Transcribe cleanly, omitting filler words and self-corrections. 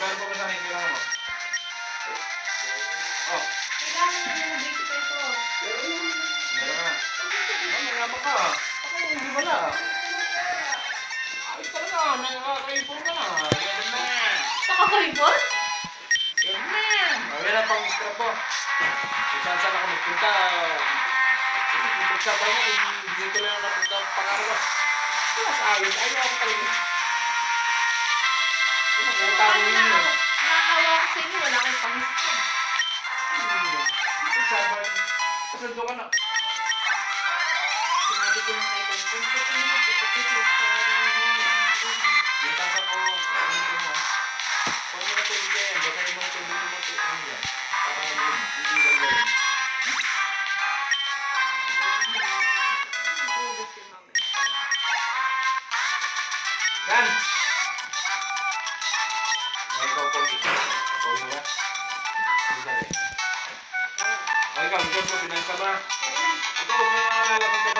Magkano pa ba sa akin kailangan mo? Oh. Kailangan mo ng 20 pesos. Meron na. Mayabang ka. Ako hindi wala. Ayos talaga. Nakaka-import ka na. Yan na. Nakaka-import? Yan na. Yan na pang scrap po. Kung saan ako magpunta. Pagsabay nga, hindi ko lang napunta pangarawas. Mas ayos. Ayaw ako talaga. Paano naawa ko sa inyo? Wala kayong pang-scrap. Pagsabay. Kasundo ka na. Sinabi ko na kayo. Punta ko na ipapipit sa Bintasa ko. Kung mo na tubig yan, basta yung mga tubig mo ito. Ano yan? Para hindi lang gawin. Yan! Ay, ikaw po. Ikaw mo ba? Ang galing. Ay, ikaw, ikaw mo, pinagsa ba? Ito, may maalala ko sa